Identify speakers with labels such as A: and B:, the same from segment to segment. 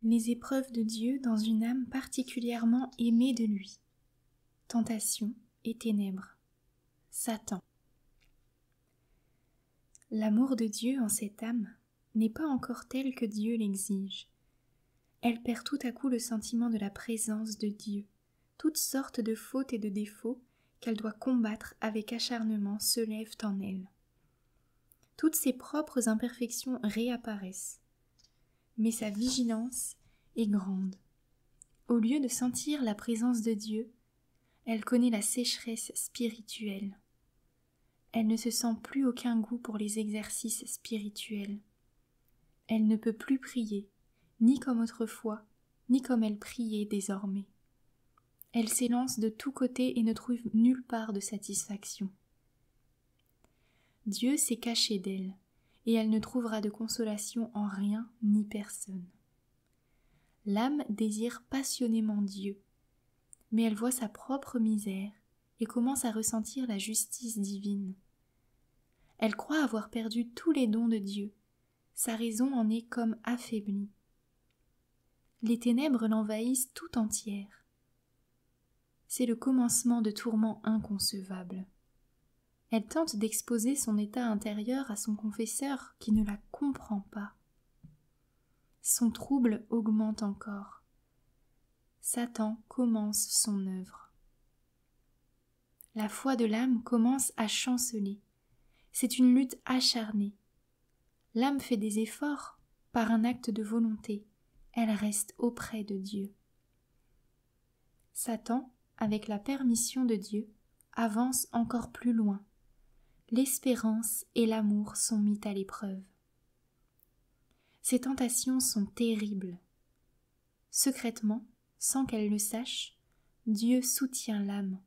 A: Les épreuves de Dieu dans une âme particulièrement aimée de lui. Tentation et ténèbres. Satan. L'amour de Dieu en cette âme n'est pas encore tel que Dieu l'exige. Elle perd tout à coup le sentiment de la présence de Dieu. Toutes sortes de fautes et de défauts qu'elle doit combattre avec acharnement se lèvent en elle. Toutes ses propres imperfections réapparaissent. Mais sa vigilance est grande. Au lieu de sentir la présence de Dieu, elle connaît la sécheresse spirituelle. Elle ne se sent plus aucun goût pour les exercices spirituels. Elle ne peut plus prier, ni comme autrefois, ni comme elle priait désormais. Elle s'élance de tous côtés et ne trouve nulle part de satisfaction. Dieu s'est caché d'elle, et elle ne trouvera de consolation en rien ni personne. L'âme désire passionnément Dieu, mais elle voit sa propre misère et commence à ressentir la justice divine. Elle croit avoir perdu tous les dons de Dieu, sa raison en est comme affaiblie. Les ténèbres l'envahissent tout entière. C'est le commencement de tourments inconcevables. Elle tente d'exposer son état intérieur à son confesseur qui ne la comprend pas. Son trouble augmente encore. Satan commence son œuvre. La foi de l'âme commence à chanceler. C'est une lutte acharnée. L'âme fait des efforts par un acte de volonté. Elle reste auprès de Dieu. Satan, avec la permission de Dieu, avance encore plus loin. L'espérance et l'amour sont mis à l'épreuve. Ces tentations sont terribles. Secrètement, sans qu'elle le sache, Dieu soutient l'âme.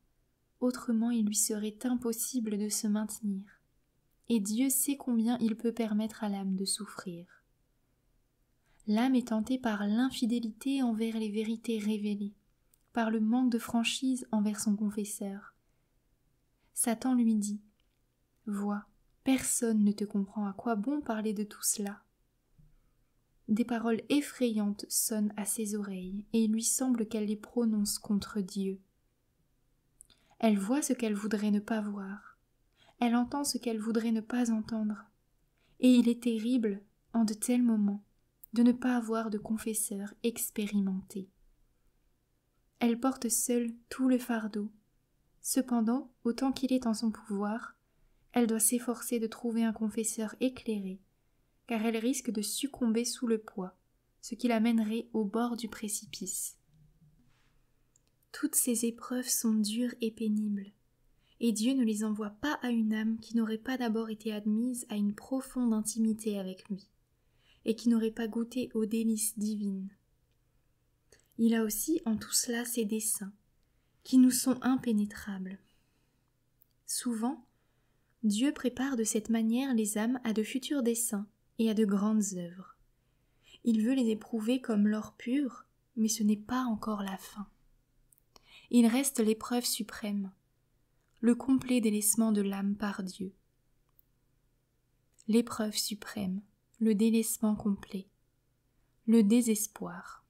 A: Autrement, il lui serait impossible de se maintenir. Et Dieu sait combien il peut permettre à l'âme de souffrir. L'âme est tentée par l'infidélité envers les vérités révélées, par le manque de franchise envers son confesseur. Satan lui dit « Vois, personne ne te comprend, à quoi bon parler de tout cela ?» Des paroles effrayantes sonnent à ses oreilles, et il lui semble qu'elle les prononce contre Dieu. Elle voit ce qu'elle voudrait ne pas voir. Elle entend ce qu'elle voudrait ne pas entendre. Et il est terrible, en de tels moments, de ne pas avoir de confesseur expérimenté. Elle porte seule tout le fardeau. Cependant, autant qu'il est en son pouvoir, elle doit s'efforcer de trouver un confesseur éclairé, car elle risque de succomber sous le poids, ce qui l'amènerait au bord du précipice. Toutes ces épreuves sont dures et pénibles, et Dieu ne les envoie pas à une âme qui n'aurait pas d'abord été admise à une profonde intimité avec lui, et qui n'aurait pas goûté aux délices divines. Il a aussi en tout cela ses desseins, qui nous sont impénétrables. Souvent, Dieu prépare de cette manière les âmes à de futurs desseins et à de grandes œuvres. Il veut les éprouver comme l'or pur, mais ce n'est pas encore la fin. Il reste l'épreuve suprême, le complet délaissement de l'âme par Dieu. L'épreuve suprême, le délaissement complet, le désespoir.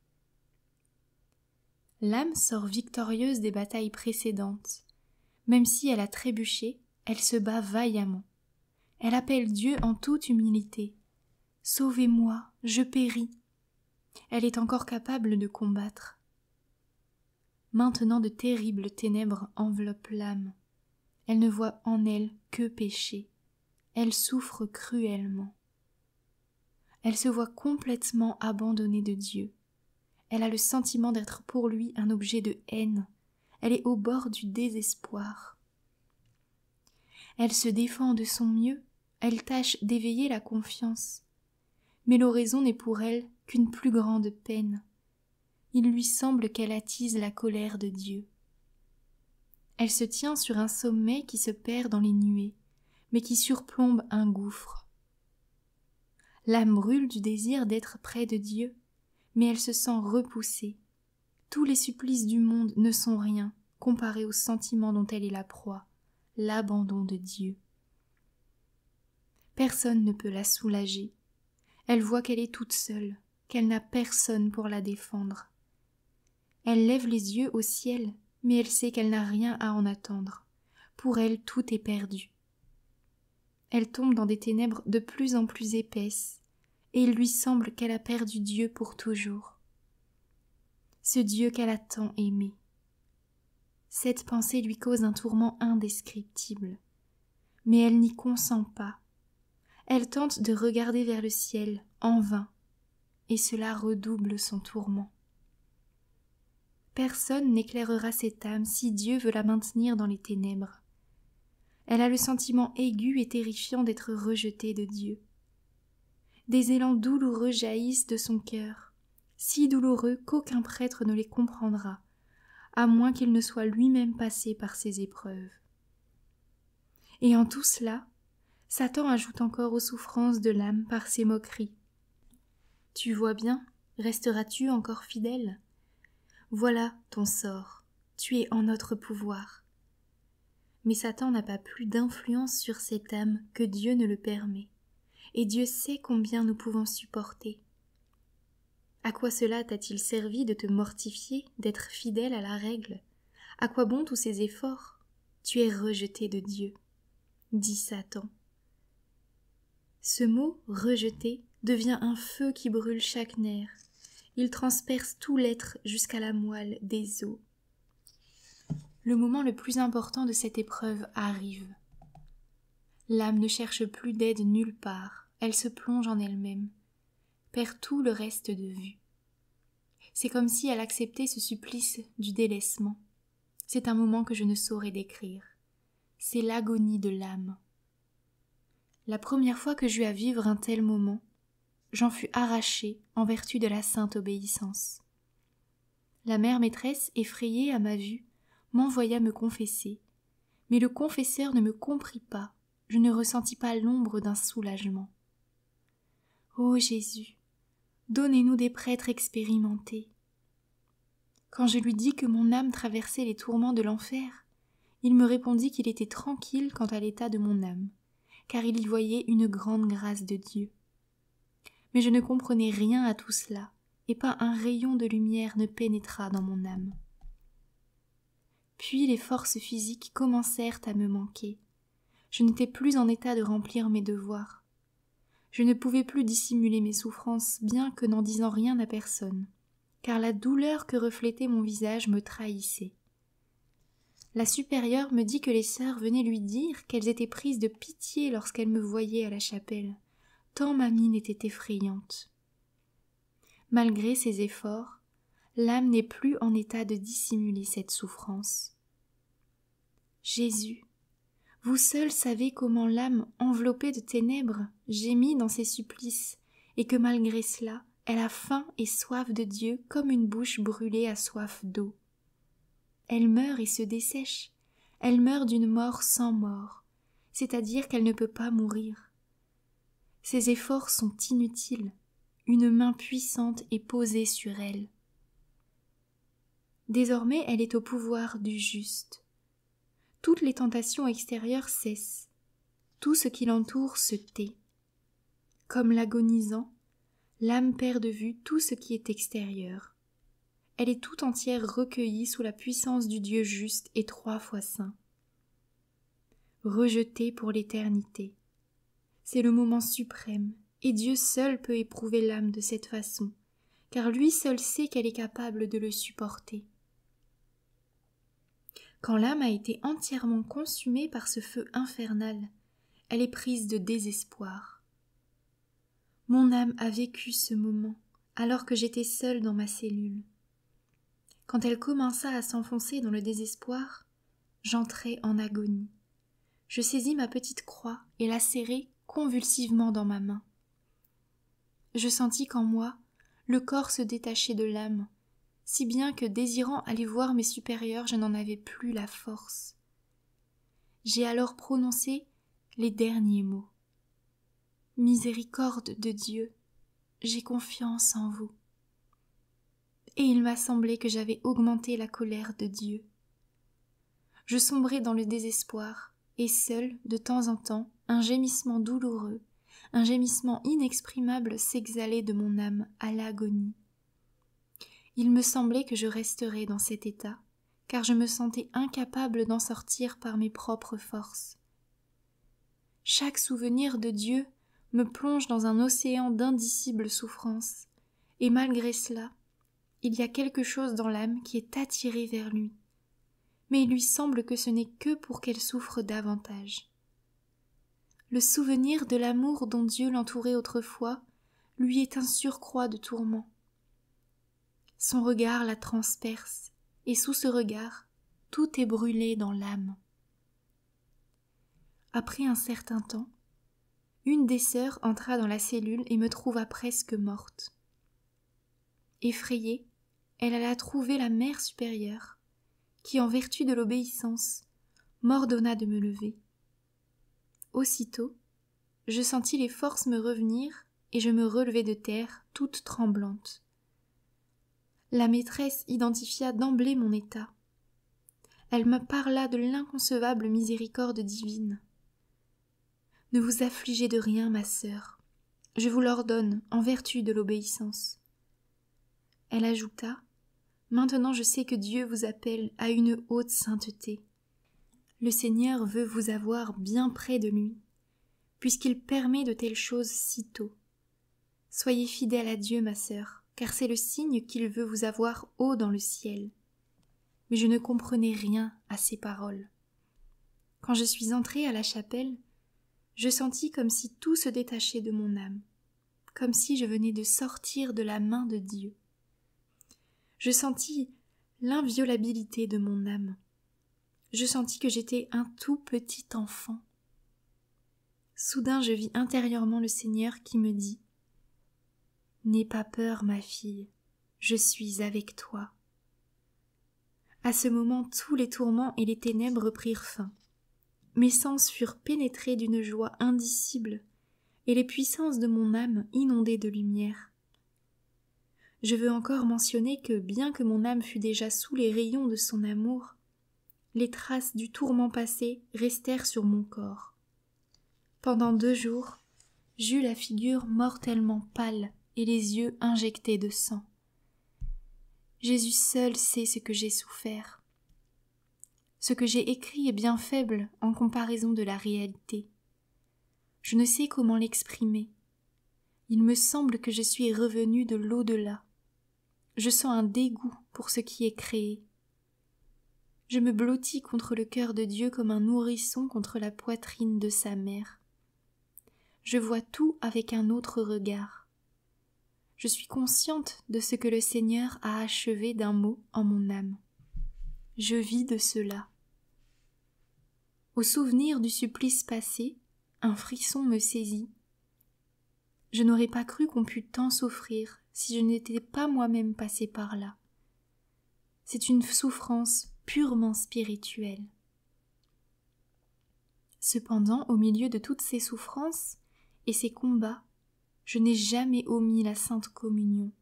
A: L'âme sort victorieuse des batailles précédentes. Même si elle a trébuché, elle se bat vaillamment. Elle appelle Dieu en toute humilité. « Sauvez-moi, je péris !» Elle est encore capable de combattre. Maintenant de terribles ténèbres enveloppent l'âme. Elle ne voit en elle que péché. Elle souffre cruellement. Elle se voit complètement abandonnée de Dieu. Elle a le sentiment d'être pour lui un objet de haine. Elle est au bord du désespoir. Elle se défend de son mieux, elle tâche d'éveiller la confiance. Mais l'oraison n'est pour elle qu'une plus grande peine. Il lui semble qu'elle attise la colère de Dieu. Elle se tient sur un sommet qui se perd dans les nuées, mais qui surplombe un gouffre. L'âme brûle du désir d'être près de Dieu, mais elle se sent repoussée. Tous les supplices du monde ne sont rien, comparés au sentiment dont elle est la proie, l'abandon de Dieu. Personne ne peut la soulager. Elle voit qu'elle est toute seule, qu'elle n'a personne pour la défendre. Elle lève les yeux au ciel, mais elle sait qu'elle n'a rien à en attendre. Pour elle, tout est perdu. Elle tombe dans des ténèbres de plus en plus épaisses, et il lui semble qu'elle a perdu Dieu pour toujours. Ce Dieu qu'elle a tant aimé. Cette pensée lui cause un tourment indescriptible. Mais elle n'y consent pas. Elle tente de regarder vers le ciel, en vain, et cela redouble son tourment. Personne n'éclairera cette âme si Dieu veut la maintenir dans les ténèbres. Elle a le sentiment aigu et terrifiant d'être rejetée de Dieu. Des élans douloureux jaillissent de son cœur, si douloureux qu'aucun prêtre ne les comprendra, à moins qu'il ne soit lui-même passé par ces épreuves. Et en tout cela, Satan ajoute encore aux souffrances de l'âme par ses moqueries. « Tu vois bien, resteras-tu encore fidèle ? Voilà ton sort, tu es en notre pouvoir. » Mais Satan n'a pas plus d'influence sur cette âme que Dieu ne le permet, et Dieu sait combien nous pouvons supporter. À quoi cela t'a-t-il servi de te mortifier, d'être fidèle à la règle ? À quoi bon tous ces efforts ? Tu es rejeté de Dieu, dit Satan. Ce mot « rejeté » devient un feu qui brûle chaque nerf. Il transperce tout l'être jusqu'à la moelle des os. Le moment le plus important de cette épreuve arrive. L'âme ne cherche plus d'aide nulle part, elle se plonge en elle-même, perd tout le reste de vue. C'est comme si elle acceptait ce supplice du délaissement. C'est un moment que je ne saurais décrire. C'est l'agonie de l'âme. La première fois que j'eus à vivre un tel moment, j'en fus arrachée en vertu de la sainte obéissance. La mère maîtresse, effrayée à ma vue, m'envoya me confesser, mais le confesseur ne me comprit pas, je ne ressentis pas l'ombre d'un soulagement. Ô Jésus, donnez-nous des prêtres expérimentés. Quand je lui dis que mon âme traversait les tourments de l'enfer, il me répondit qu'il était tranquille quant à l'état de mon âme, car il y voyait une grande grâce de Dieu. Mais je ne comprenais rien à tout cela, et pas un rayon de lumière ne pénétra dans mon âme. Puis les forces physiques commencèrent à me manquer. Je n'étais plus en état de remplir mes devoirs. Je ne pouvais plus dissimuler mes souffrances, bien que n'en disant rien à personne, car la douleur que reflétait mon visage me trahissait. La supérieure me dit que les sœurs venaient lui dire qu'elles étaient prises de pitié lorsqu'elles me voyaient à la chapelle, tant ma mine était effrayante. Malgré ses efforts, l'âme n'est plus en état de dissimuler cette souffrance. Jésus, vous seul savez comment l'âme enveloppée de ténèbres gémit dans ses supplices, et que malgré cela, elle a faim et soif de Dieu comme une bouche brûlée a soif d'eau. Elle meurt et se dessèche, elle meurt d'une mort sans mort, c'est-à-dire qu'elle ne peut pas mourir. Ses efforts sont inutiles, une main puissante est posée sur elle. Désormais, elle est au pouvoir du juste. Toutes les tentations extérieures cessent, tout ce qui l'entoure se tait. Comme l'agonisant, l'âme perd de vue tout ce qui est extérieur. Elle est tout entière recueillie sous la puissance du Dieu juste et 3 fois saint. Rejetée pour l'éternité. C'est le moment suprême, et Dieu seul peut éprouver l'âme de cette façon, car lui seul sait qu'elle est capable de le supporter. Quand l'âme a été entièrement consumée par ce feu infernal, elle est prise de désespoir. Mon âme a vécu ce moment, alors que j'étais seule dans ma cellule. Quand elle commença à s'enfoncer dans le désespoir, j'entrai en agonie. Je saisis ma petite croix et la serrai convulsivement dans ma main. Je sentis qu'en moi, le corps se détachait de l'âme, si bien que, désirant aller voir mes supérieurs, je n'en avais plus la force. J'ai alors prononcé les derniers mots. « Miséricorde de Dieu, j'ai confiance en vous. » Et il m'a semblé que j'avais augmenté la colère de Dieu. Je sombrai dans le désespoir, et seul, de temps en temps, un gémissement douloureux, un gémissement inexprimable s'exhalait de mon âme à l'agonie. Il me semblait que je resterais dans cet état, car je me sentais incapable d'en sortir par mes propres forces. Chaque souvenir de Dieu me plonge dans un océan d'indicibles souffrances, et malgré cela, il y a quelque chose dans l'âme qui est attirée vers lui, mais il lui semble que ce n'est que pour qu'elle souffre davantage. Le souvenir de l'amour dont Dieu l'entourait autrefois lui est un surcroît de tourments. Son regard la transperce, et sous ce regard, tout est brûlé dans l'âme. Après un certain temps, une des sœurs entra dans la cellule et me trouva presque morte. Effrayée, elle alla trouver la mère supérieure, qui, en vertu de l'obéissance, m'ordonna de me lever. Aussitôt, je sentis les forces me revenir et je me relevai de terre, toute tremblante. La maîtresse identifia d'emblée mon état. Elle me parla de l'inconcevable miséricorde divine. « Ne vous affligez de rien, ma sœur, je vous l'ordonne en vertu de l'obéissance. » Elle ajouta « Maintenant je sais que Dieu vous appelle à une haute sainteté. Le Seigneur veut vous avoir bien près de lui, puisqu'il permet de telles choses si tôt. Soyez fidèle à Dieu, ma sœur, car c'est le signe qu'il veut vous avoir haut dans le ciel. » Mais je ne comprenais rien à ces paroles. Quand je suis entrée à la chapelle, je sentis comme si tout se détachait de mon âme, comme si je venais de sortir de la main de Dieu. Je sentis l'inviolabilité de mon âme. Je sentis que j'étais un tout petit enfant. Soudain je vis intérieurement le Seigneur qui me dit « N'aie pas peur, ma fille, je suis avec toi. » À ce moment, tous les tourments et les ténèbres prirent fin. Mes sens furent pénétrés d'une joie indicible, et les puissances de mon âme inondées de lumière. Je veux encore mentionner que, bien que mon âme fût déjà sous les rayons de son amour, les traces du tourment passé restèrent sur mon corps. Pendant 2 jours, j'eus la figure mortellement pâle et les yeux injectés de sang. Jésus seul sait ce que j'ai souffert. Ce que j'ai écrit est bien faible en comparaison de la réalité. Je ne sais comment l'exprimer. Il me semble que je suis revenue de l'au-delà. Je sens un dégoût pour ce qui est créé. Je me blottis contre le cœur de Dieu comme un nourrisson contre la poitrine de sa mère. Je vois tout avec un autre regard. Je suis consciente de ce que le Seigneur a achevé d'un mot en mon âme. Je vis de cela. Au souvenir du supplice passé, un frisson me saisit. Je n'aurais pas cru qu'on pût tant souffrir si je n'étais pas moi-même passée par là. C'est une souffrance purement spirituelle. Cependant, au milieu de toutes ces souffrances et ces combats, je n'ai jamais omis la Sainte Communion.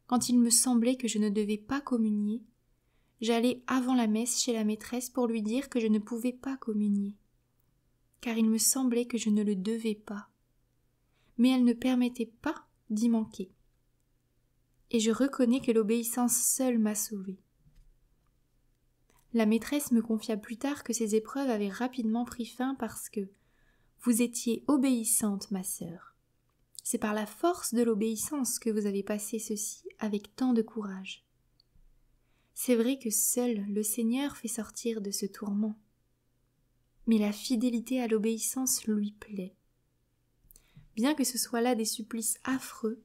A: Quand il me semblait que je ne devais pas communier, j'allais avant la messe chez la maîtresse pour lui dire que je ne pouvais pas communier, car il me semblait que je ne le devais pas. Mais elle ne permettait pas d'y manquer. Et je reconnais que l'obéissance seule m'a sauvée. La maîtresse me confia plus tard que ces épreuves avaient rapidement pris fin parce que « vous étiez obéissante, ma sœur. C'est par la force de l'obéissance que vous avez passé ceci avec tant de courage. » C'est vrai que seul le Seigneur fait sortir de ce tourment. Mais la fidélité à l'obéissance lui plaît. Bien que ce soit là des supplices affreux,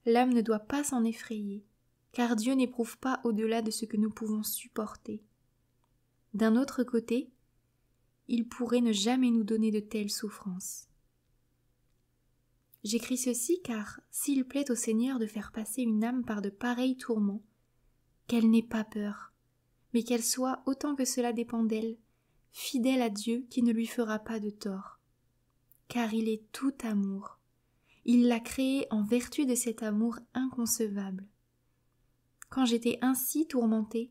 A: l'âme ne doit pas s'en effrayer, car Dieu n'éprouve pas au-delà de ce que nous pouvons supporter. D'un autre côté, il pourrait ne jamais nous donner de telles souffrances. J'écris ceci car, s'il plaît au Seigneur de faire passer une âme par de pareils tourments, qu'elle n'ait pas peur, mais qu'elle soit, autant que cela dépend d'elle, fidèle à Dieu qui ne lui fera pas de tort. Car il est tout amour. Il l'a créé en vertu de cet amour inconcevable. Quand j'étais ainsi tourmentée,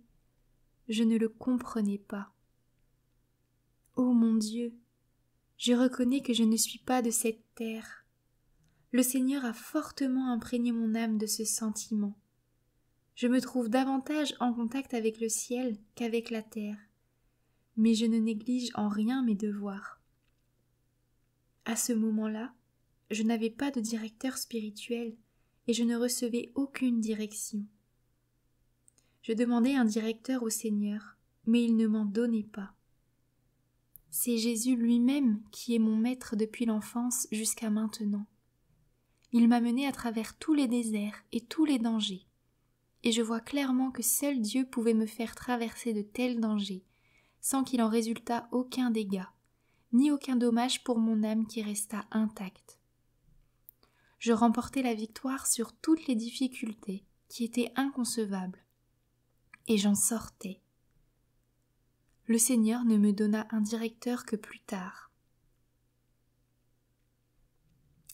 A: je ne le comprenais pas. Ô mon Dieu, je reconnais que je ne suis pas de cette terre, Le Seigneur a fortement imprégné mon âme de ce sentiment. Je me trouve davantage en contact avec le ciel qu'avec la terre, mais je ne néglige en rien mes devoirs. À ce moment-là, je n'avais pas de directeur spirituel et je ne recevais aucune direction. Je demandais un directeur au Seigneur, mais il ne m'en donnait pas. C'est Jésus lui-même qui est mon maître depuis l'enfance jusqu'à maintenant. Il m'a mené à travers tous les déserts et tous les dangers, et je vois clairement que seul Dieu pouvait me faire traverser de tels dangers, sans qu'il en résultât aucun dégât, ni aucun dommage pour mon âme qui resta intacte. Je remportais la victoire sur toutes les difficultés qui étaient inconcevables, et j'en sortais. Le Seigneur ne me donna un directeur que plus tard.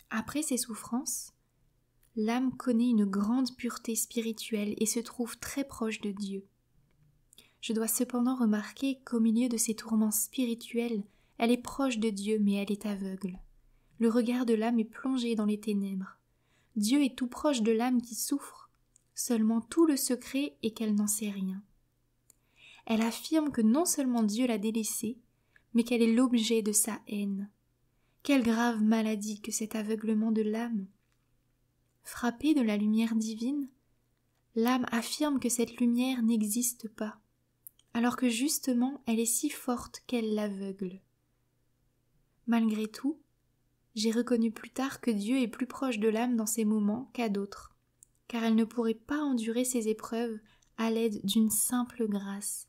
A: Après ces souffrances, l'âme connaît une grande pureté spirituelle et se trouve très proche de Dieu. Je dois cependant remarquer qu'au milieu de ces tourments spirituels, elle est proche de Dieu, mais elle est aveugle. Le regard de l'âme est plongé dans les ténèbres. Dieu est tout proche de l'âme qui souffre, seulement tout le secret est qu'elle n'en sait rien. Elle affirme que non seulement Dieu l'a délaissée, mais qu'elle est l'objet de sa haine. Quelle grave maladie que cet aveuglement de l'âme! Frappée de la lumière divine, l'âme affirme que cette lumière n'existe pas, alors que justement elle est si forte qu'elle l'aveugle. Malgré tout, j'ai reconnu plus tard que Dieu est plus proche de l'âme dans ces moments qu'à d'autres, car elle ne pourrait pas endurer ces épreuves à l'aide d'une simple grâce.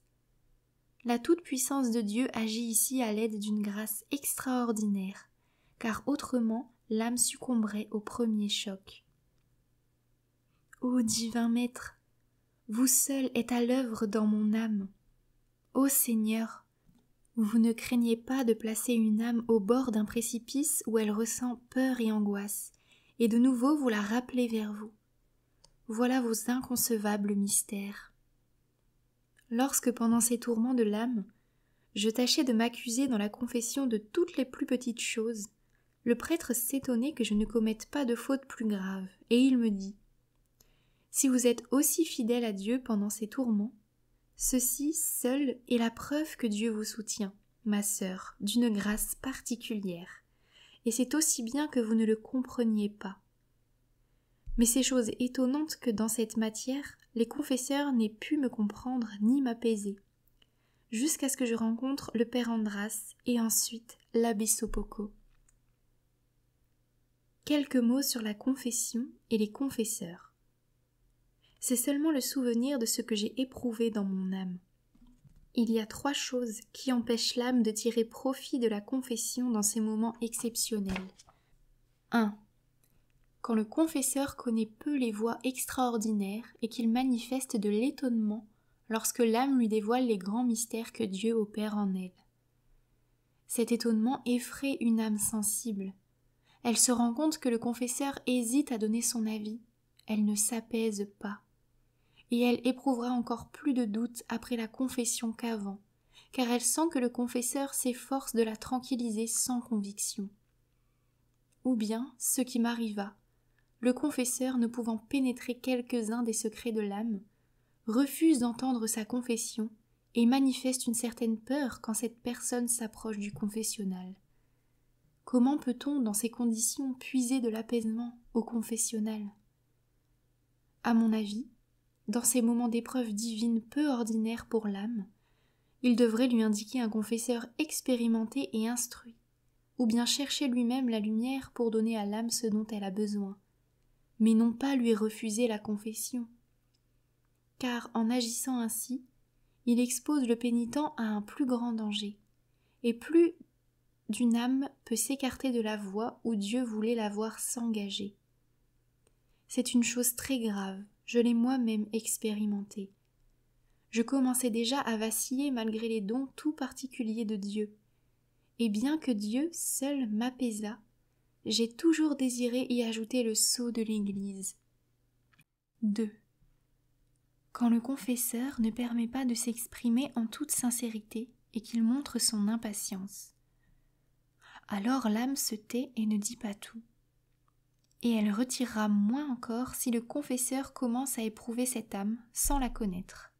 A: La toute-puissance de Dieu agit ici à l'aide d'une grâce extraordinaire, car autrement l'âme succomberait au premier choc. Ô divin Maître, vous seul êtes à l'œuvre dans mon âme. Ô Seigneur, vous ne craignez pas de placer une âme au bord d'un précipice où elle ressent peur et angoisse, et de nouveau vous la rappelez vers vous. Voilà vos inconcevables mystères. Lorsque pendant ces tourments de l'âme, je tâchais de m'accuser dans la confession de toutes les plus petites choses, le prêtre s'étonnait que je ne commette pas de faute plus grave, et il me dit « Si vous êtes aussi fidèle à Dieu pendant ces tourments, ceci seul est la preuve que Dieu vous soutient, ma sœur, d'une grâce particulière, et c'est aussi bien que vous ne le compreniez pas. Mais c'est chose étonnante que dans cette matière, les confesseurs n'aient pu me comprendre ni m'apaiser, jusqu'à ce que je rencontre le père Andras et ensuite l'abbé Sopoko. Quelques mots sur la confession et les confesseurs. C'est seulement le souvenir de ce que j'ai éprouvé dans mon âme. Il y a 3 choses qui empêchent l'âme de tirer profit de la confession dans ces moments exceptionnels. 1. Quand le confesseur connaît peu les voies extraordinaires et qu'il manifeste de l'étonnement lorsque l'âme lui dévoile les grands mystères que Dieu opère en elle. Cet étonnement effraie une âme sensible. Elle se rend compte que le confesseur hésite à donner son avis. Elle ne s'apaise pas. Et elle éprouvera encore plus de doute après la confession qu'avant, car elle sent que le confesseur s'efforce de la tranquilliser sans conviction. Ou bien, ce qui m'arriva, le confesseur, ne pouvant pénétrer quelques-uns des secrets de l'âme, refuse d'entendre sa confession et manifeste une certaine peur quand cette personne s'approche du confessionnal. Comment peut-on, dans ces conditions, puiser de l'apaisement au confessionnal ? À mon avis, dans ces moments d'épreuve divine peu ordinaires pour l'âme, il devrait lui indiquer un confesseur expérimenté et instruit, ou bien chercher lui-même la lumière pour donner à l'âme ce dont elle a besoin, mais non pas lui refuser la confession. Car en agissant ainsi, il expose le pénitent à un plus grand danger, et plus d'une âme peut s'écarter de la voie où Dieu voulait la voir s'engager. C'est une chose très grave, je l'ai moi-même expérimenté. Je commençais déjà à vaciller malgré les dons tout particuliers de Dieu, et bien que Dieu seul m'apaisât, j'ai toujours désiré y ajouter le sceau de l'Église. 2. Quand le confesseur ne permet pas de s'exprimer en toute sincérité et qu'il montre son impatience. Alors l'âme se tait et ne dit pas tout. et elle retirera moins encore si le confesseur commence à éprouver cette âme sans la connaître,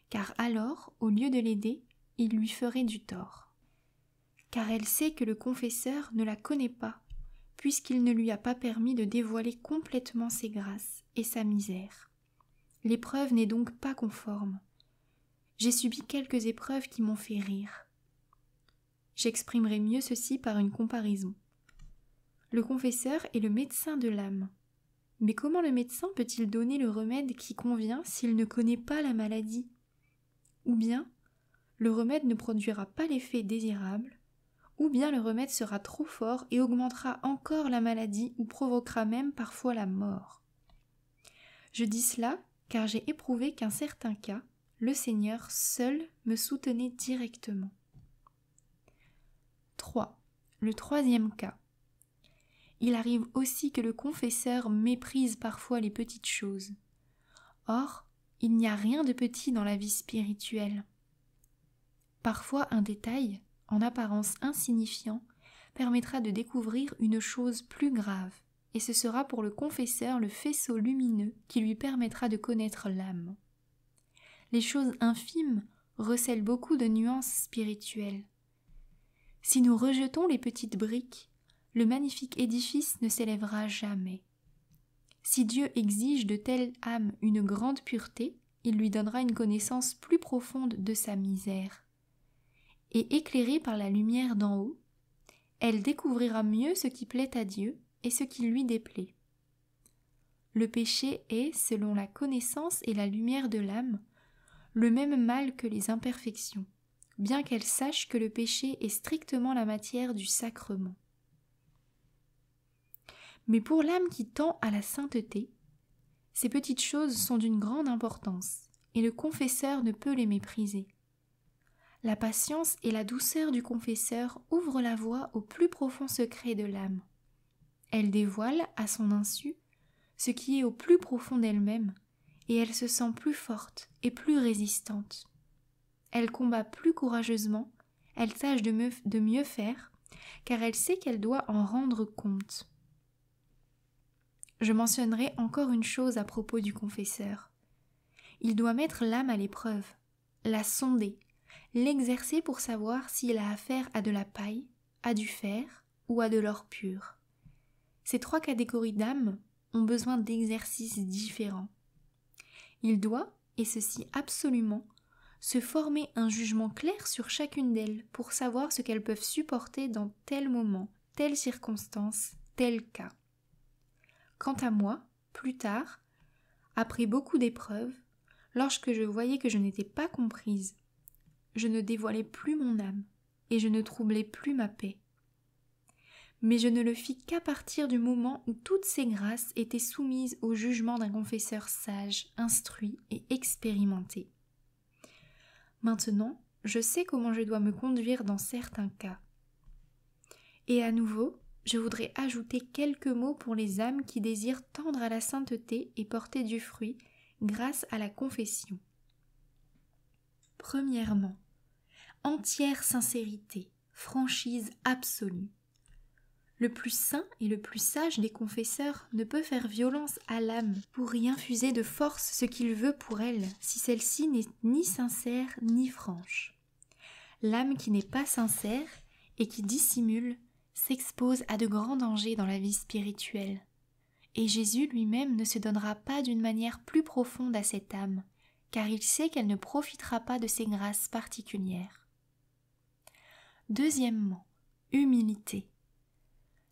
A: car alors, au lieu de l'aider, il lui ferait du tort. Car elle sait que le confesseur ne la connaît pas, puisqu'il ne lui a pas permis de dévoiler complètement ses grâces et sa misère. L'épreuve n'est donc pas conforme. J'ai subi quelques épreuves qui m'ont fait rire. J'exprimerai mieux ceci par une comparaison. Le confesseur est le médecin de l'âme. Mais comment le médecin peut-il donner le remède qui convient s'il ne connaît pas la maladie? Ou bien, le remède ne produira pas l'effet désirable, ou bien le remède sera trop fort et augmentera encore la maladie ou provoquera même parfois la mort. Je dis cela car j'ai éprouvé qu'un certain cas, le Seigneur seul me soutenait directement. 3. Le troisième cas. Il arrive aussi que le confesseur méprise parfois les petites choses. Or, il n'y a rien de petit dans la vie spirituelle. Parfois un détail, en apparence insignifiant, permettra de découvrir une chose plus grave, et ce sera pour le confesseur le faisceau lumineux qui lui permettra de connaître l'âme. Les choses infimes recèlent beaucoup de nuances spirituelles. Si nous rejetons les petites briques, le magnifique édifice ne s'élèvera jamais. Si Dieu exige de telle âme une grande pureté, il lui donnera une connaissance plus profonde de sa misère. Et éclairée par la lumière d'en haut, elle découvrira mieux ce qui plaît à Dieu et ce qui lui déplaît. Le péché est, selon la connaissance et la lumière de l'âme, le même mal que les imperfections, bien qu'elle sache que le péché est strictement la matière du sacrement. Mais pour l'âme qui tend à la sainteté, ces petites choses sont d'une grande importance, et le confesseur ne peut les mépriser. La patience et la douceur du confesseur ouvrent la voie au plus profond secret de l'âme. Elle dévoile, à son insu, ce qui est au plus profond d'elle-même, et elle se sent plus forte et plus résistante. Elle combat plus courageusement, elle tâche de mieux faire, car elle sait qu'elle doit en rendre compte. Je mentionnerai encore une chose à propos du confesseur. Il doit mettre l'âme à l'épreuve, la sonder, l'exercer pour savoir s'il a affaire à de la paille, à du fer ou à de l'or pur. Ces trois catégories d'âmes ont besoin d'exercices différents. Il doit, et ceci absolument, se former un jugement clair sur chacune d'elles pour savoir ce qu'elles peuvent supporter dans tel moment, telle circonstance, tel cas. Quant à moi, plus tard, après beaucoup d'épreuves, lorsque je voyais que je n'étais pas comprise, je ne dévoilais plus mon âme et je ne troublais plus ma paix. Mais je ne le fis qu'à partir du moment où toutes ces grâces étaient soumises au jugement d'un confesseur sage, instruit et expérimenté. Maintenant, je sais comment je dois me conduire dans certains cas. Et à nouveau, je voudrais ajouter quelques mots pour les âmes qui désirent tendre à la sainteté et porter du fruit grâce à la confession. Premièrement, entière sincérité, franchise absolue. Le plus saint et le plus sage des confesseurs ne peut faire violence à l'âme pour y infuser de force ce qu'il veut pour elle, si celle-ci n'est ni sincère ni franche. L'âme qui n'est pas sincère et qui dissimule s'expose à de grands dangers dans la vie spirituelle. Et Jésus lui-même ne se donnera pas d'une manière plus profonde à cette âme, car il sait qu'elle ne profitera pas de ses grâces particulières. Deuxièmement, humilité.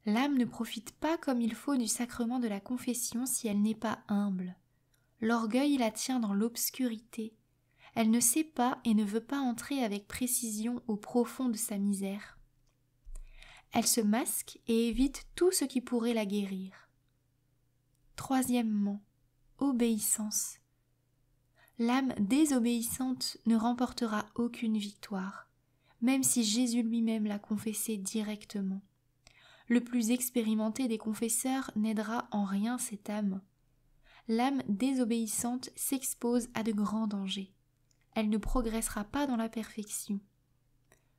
A: L'âme ne profite pas comme il faut du sacrement de la confession si elle n'est pas humble. L'orgueil la tient dans l'obscurité. Elle ne sait pas et ne veut pas entrer avec précision au profond de sa misère. Elle se masque et évite tout ce qui pourrait la guérir. Troisièmement, obéissance. L'âme désobéissante ne remportera aucune victoire, même si Jésus lui-même l'a confessé directement. Le plus expérimenté des confesseurs n'aidera en rien cette âme. L'âme désobéissante s'expose à de grands dangers. Elle ne progressera pas dans la perfection.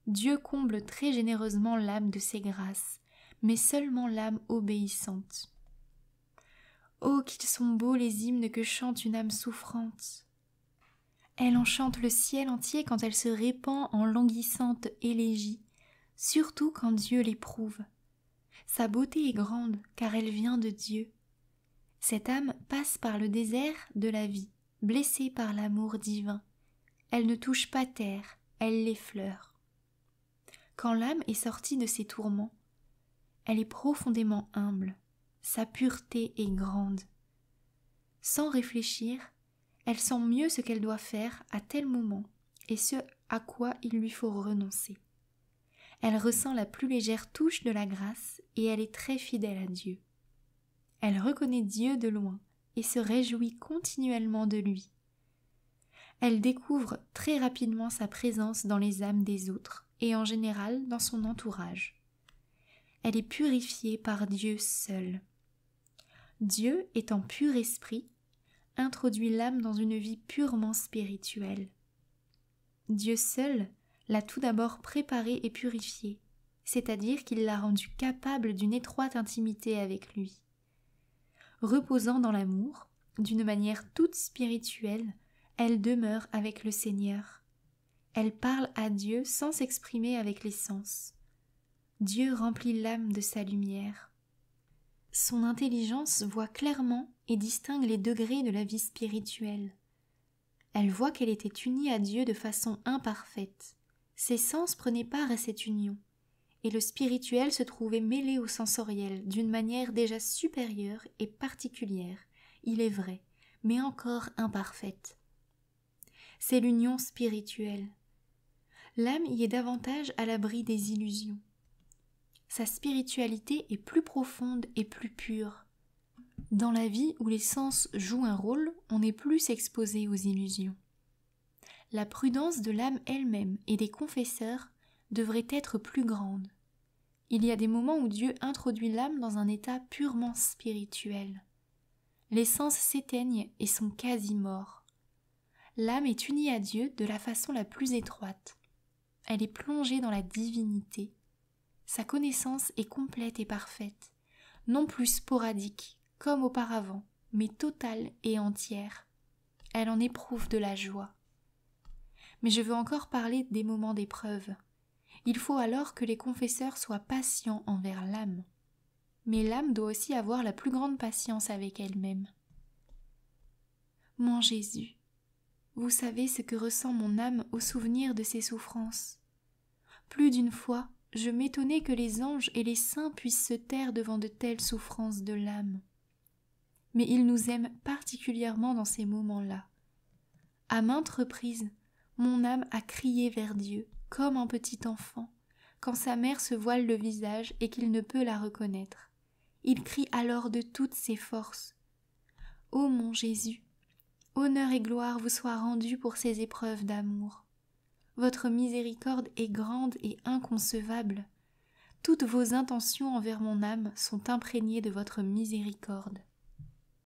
A: Dieu comble très généreusement l'âme de ses grâces, mais seulement l'âme obéissante. Oh, qu'ils sont beaux les hymnes que chante une âme souffrante. Elle enchante le ciel entier quand elle se répand en languissante élégie, surtout quand Dieu l'éprouve. Sa beauté est grande, car elle vient de Dieu. Cette âme passe par le désert de la vie, blessée par l'amour divin. Elle ne touche pas terre, elle l'effleure. Quand l'âme est sortie de ses tourments, elle est profondément humble, sa pureté est grande. Sans réfléchir, elle sent mieux ce qu'elle doit faire à tel moment et ce à quoi il lui faut renoncer. Elle ressent la plus légère touche de la grâce et elle est très fidèle à Dieu. Elle reconnaît Dieu de loin et se réjouit continuellement de lui. Elle découvre très rapidement sa présence dans les âmes des autres et en général dans son entourage. Elle est purifiée par Dieu seul. Dieu, étant pur esprit, introduit l'âme dans une vie purement spirituelle. Dieu seul l'a tout d'abord préparée et purifiée, c'est-à-dire qu'il l'a rendue capable d'une étroite intimité avec lui. Reposant dans l'amour, d'une manière toute spirituelle, elle demeure avec le Seigneur. Elle parle à Dieu sans s'exprimer avec les sens. Dieu remplit l'âme de sa lumière. Son intelligence voit clairement et distingue les degrés de la vie spirituelle. Elle voit qu'elle était unie à Dieu de façon imparfaite. Ses sens prenaient part à cette union, et le spirituel se trouvait mêlé au sensoriel d'une manière déjà supérieure et particulière, il est vrai, mais encore imparfaite. C'est l'union spirituelle. L'âme y est davantage à l'abri des illusions. Sa spiritualité est plus profonde et plus pure. Dans la vie où les sens jouent un rôle, on est plus exposé aux illusions. La prudence de l'âme elle-même et des confesseurs devrait être plus grande. Il y a des moments où Dieu introduit l'âme dans un état purement spirituel. Les sens s'éteignent et sont quasi morts. L'âme est unie à Dieu de la façon la plus étroite. Elle est plongée dans la divinité. Sa connaissance est complète et parfaite, non plus sporadique, comme auparavant, mais totale et entière. Elle en éprouve de la joie. Mais je veux encore parler des moments d'épreuve. Il faut alors que les confesseurs soient patients envers l'âme. Mais l'âme doit aussi avoir la plus grande patience avec elle-même. Mon Jésus, vous savez ce que ressent mon âme au souvenir de ses souffrances. Plus d'une fois, je m'étonnais que les anges et les saints puissent se taire devant de telles souffrances de l'âme. Mais ils nous aiment particulièrement dans ces moments-là. À maintes reprises, mon âme a crié vers Dieu, comme un petit enfant, quand sa mère se voile le visage et qu'il ne peut la reconnaître. Il crie alors de toutes ses forces. Ô mon Jésus, honneur et gloire vous soient rendus pour ces épreuves d'amour. Votre miséricorde est grande et inconcevable. Toutes vos intentions envers mon âme sont imprégnées de votre miséricorde.